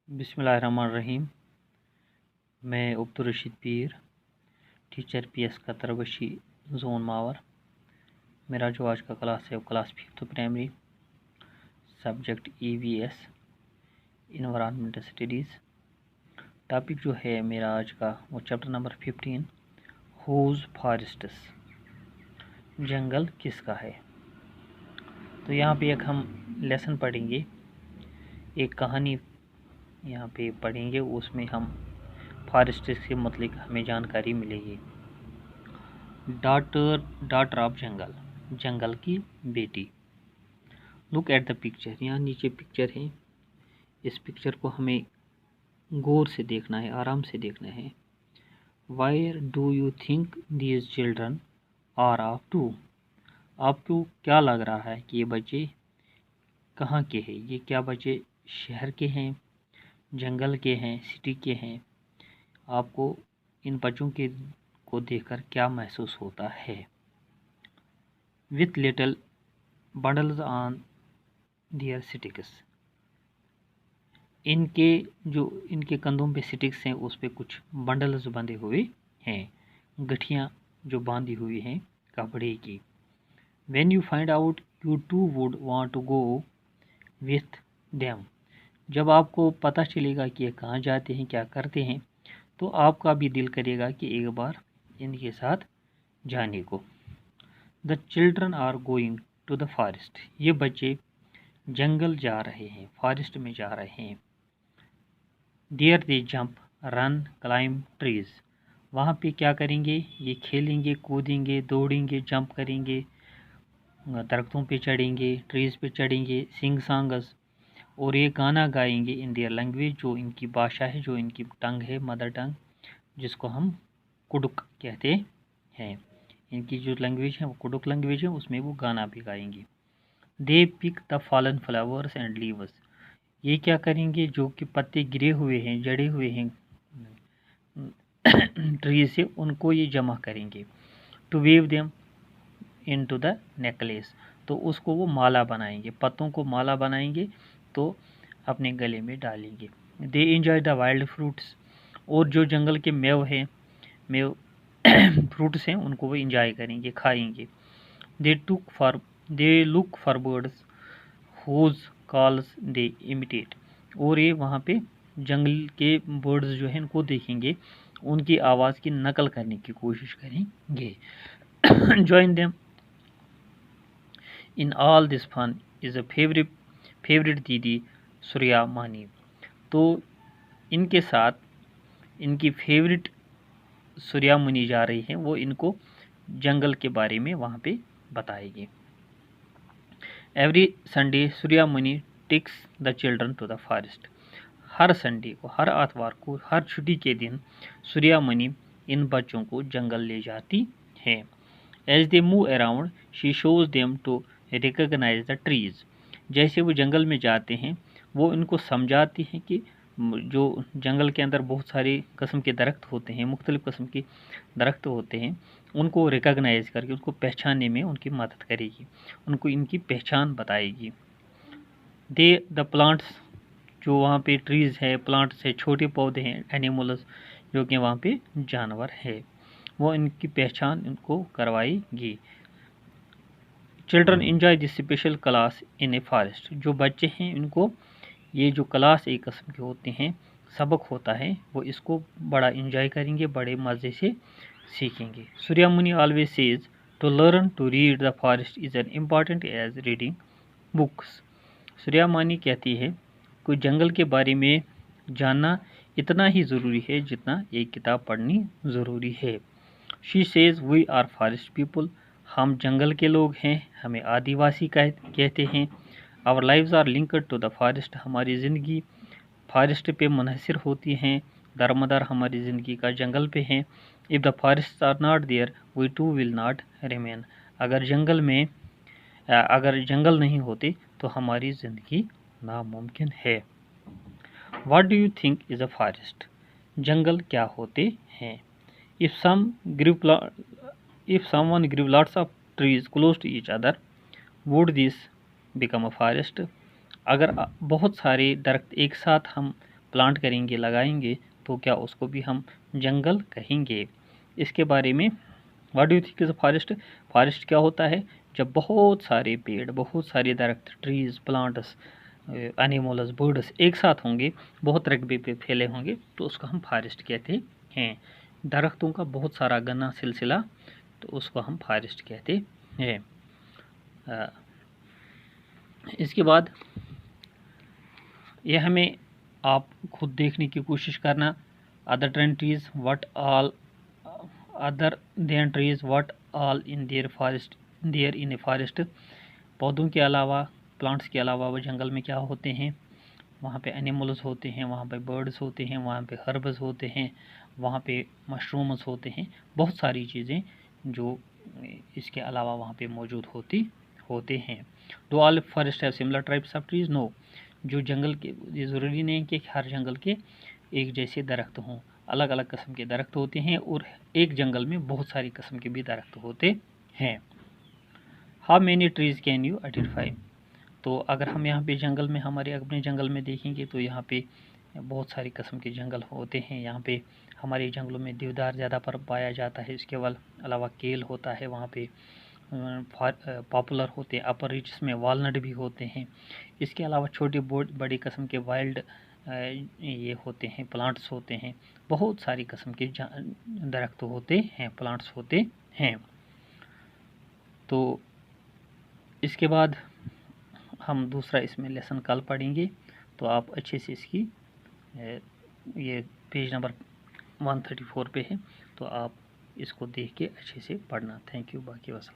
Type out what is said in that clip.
बिस्मिल्लाहिर्रहमानिर्रहीम। मैं अब्दुल रशीद पीर, teacher PS कतरबशी zone Mawar. मेरा जो आज का क्लास है वो class 5th primary, subject EVS environmental studies. Topic जो है मेरा आज का वो चैप्टर नंबर 15, हुज फॉरेस्ट्स, जंगल किसका है। तो यहाँ पे एक हम लेसन पढ़ेंगे, एक कहानी यहाँ पे पढ़ेंगे, उसमें हम फॉरेस्ट के मतलब हमें जानकारी मिलेगी। डॉटर ऑफ जंगल, जंगल की बेटी। लुक एट द पिक्चर, यहाँ नीचे पिक्चर है। इस पिक्चर को हमें गौर से देखना है, आराम से देखना है। Where do you think these children are off to. आपको क्या लग रहा है कि ये बच्चे कहाँ के हैं? ये क्या बच्चे शहर के हैं, जंगल के हैं, सिटी के हैं? आपको इन बच्चों के को देखकर क्या महसूस होता है? With little bundles on their sticks, इनके कंधों पे स्टिक्स हैं, उस पे कुछ बंडल्स बंधे हुए हैं, गठियाँ जो बांधी हुई हैं कपड़े की। When you find out you too would want to go with them, जब आपको पता चलेगा कि ये कहाँ जाते हैं, क्या करते हैं, तो आपका भी दिल करेगा कि एक बार इनके साथ जाने को। The children are going to the forest, ये बच्चे जंगल जा रहे हैं, फॉरेस्ट में जा रहे हैं। There they jump run climb trees, वहाँ पे क्या करेंगे? ये खेलेंगे, कूदेंगे, दौड़ेंगे, जंप करेंगे, दरख्तों पे चढ़ेंगे, ट्रीज पे चढ़ेंगे, सिंग सॉन्ग्स, और ये गाना गाएंगे इन देयर लैंग्वेज, जो इनकी भाषा है, जो इनकी टंग है, मदर टंग, जिसको हम कुडुक कहते हैं। इनकी जो लैंग्वेज है वो कुडुक लैंग्वेज है, उसमें वो गाना भी गाएंगे। They pick the fallen flowers and leaves, ये क्या करेंगे? जो कि पत्ते गिरे हुए हैं, जड़े हुए हैं ट्री से, उनको ये जमा करेंगे। To weave them into the necklace, तो उसको वो माला बनाएंगे, पत्तों को माला बनाएंगे, तो अपने गले में डालेंगे। They enjoy the wild fruits, और जो जंगल के मेव हैं, मेव फ्रूट्स हैं, उनको वो इंजॉय करेंगे, खाएंगे। They look for birds whose calls they imitate, और ये वहाँ पे जंगल के बर्ड्स जो हैं उनको देखेंगे, उनकी आवाज़ की नकल करने की कोशिश करेंगे। Join them in all this fun is a favourite didi Surya मानी, तो इनके साथ इनकी फेवरेट सूर्या मुनि जा रही हैं, वो इनको जंगल के बारे में वहाँ पे बताएगी। Every Sunday Surya Muni takes the children to the forest, हर संडे को, हर आतवार को, हर छुट्टी के दिन सूर्या मुनि इन बच्चों को जंगल ले जाती है। As they move around she shows them to recognise the trees, जैसे वो जंगल में जाते हैं वो इनको समझाती हैं कि जो जंगल के अंदर बहुत सारे किस्म के दरख्त होते हैं, मुख्तलिफ़ किस्म के दरख्त होते हैं, उनको रिकॉग्नाइज करके उनको पहचानने में उनकी मदद करेगी, उनको इनकी पहचान बताएगी। दे द प्लांट्स, जो वहाँ पे ट्रीज़ है, प्लांट्स है, छोटे पौधे हैं, एनिमल्स जो कि वहाँ पे जानवर है, वो इनकी पहचान इनको करवाएगी। Children enjoy this special class in a forest, जो बच्चे हैं इनको ये जो क्लास एक किस्म के होते हैं, सबक होता है, वो इसको बड़ा एंजॉय करेंगे, बड़े मज़े से सीखेंगे। Surya Muni always says to learn to read the forest is an important as reading books, Surya Muni कहती है कोई जंगल के बारे में जानना इतना ही ज़रूरी है जितना एक किताब पढ़नी ज़रूरी है। She says we are forest people, हम जंगल के लोग हैं, हमें आदिवासी कहते हैं। Our lives are linked to the forest, हमारी ज़िंदगी फॉरेस्ट पे मुनहसर होती हैं, दारोमदार हमारी ज़िंदगी का जंगल पे हैं। If the forest are not there we too will not remain, अगर जंगल नहीं होते तो हमारी ज़िंदगी नामुमकिन है। What do you think is a forest, जंगल क्या होते हैं? If someone grew lots of trees close to each other, would this become a forest? अगर बहुत सारे दरख्त एक साथ हम प्लांट करेंगे, लगाएंगे, तो क्या उसको भी हम जंगल कहेंगे? इसके बारे में what do you think is a forest? Forest क्या होता है? जब बहुत सारे पेड़, बहुत सारे दरख्त, ट्रीज, प्लांट्स, एनिमल्स, बर्ड्स एक साथ होंगे, बहुत रकबे पे फैले होंगे, तो उसको हम फॉरेस्ट कहते हैं। दरख्तों का बहुत सारा घना सिलसिला, तो उसको हम फॉरेस्ट कहते हैं। इसके बाद यह हमें आप खुद देखने की कोशिश करना, other than trees what all, other than trees what all in there forest, there in a forest, पौधों के अलावा, प्लांट्स के अलावा वो जंगल में क्या होते हैं? वहाँ पे एनिमल्स होते हैं, वहाँ पे बर्ड्स होते हैं, वहाँ पे हर्ब्स होते हैं, वहाँ पे मशरूम्स होते हैं, बहुत सारी चीज़ें जो इसके अलावा वहाँ पे मौजूद होते हैं। Do all forest have similar types of trees? No. जो जंगल के, ये ज़रूरी नहीं कि हर जंगल के एक जैसे दरख्त हों, अलग अलग किस्म के दरख्त होते हैं, और एक जंगल में बहुत सारी किस्म के भी दरख्त होते हैं। How many trees can you identify? तो अगर हम यहाँ पे जंगल में, हमारे अपने जंगल में देखेंगे तो यहाँ पे बहुत सारी किस्म के जंगल होते हैं। यहाँ पे हमारे जंगलों में देवदार ज़्यादा पर पाया जाता है, इसके अलावा केल होता है, वहाँ पे पॉपुलर होते हैं, अपर रीचेस में वालनट भी होते हैं। इसके अलावा छोटे बड़ी किस्म के वाइल्ड ये होते हैं, प्लांट्स होते हैं, बहुत सारी किस्म के दरख्त होते हैं, प्लांट्स होते हैं। तो इसके बाद हम दूसरा इसमें लेसन कल पढ़ेंगे, तो आप अच्छे से इसकी ये पेज नंबर 134 पे है, तो आप इसको देख के अच्छे से पढ़ना। Thank you. बाकी वसल्लम।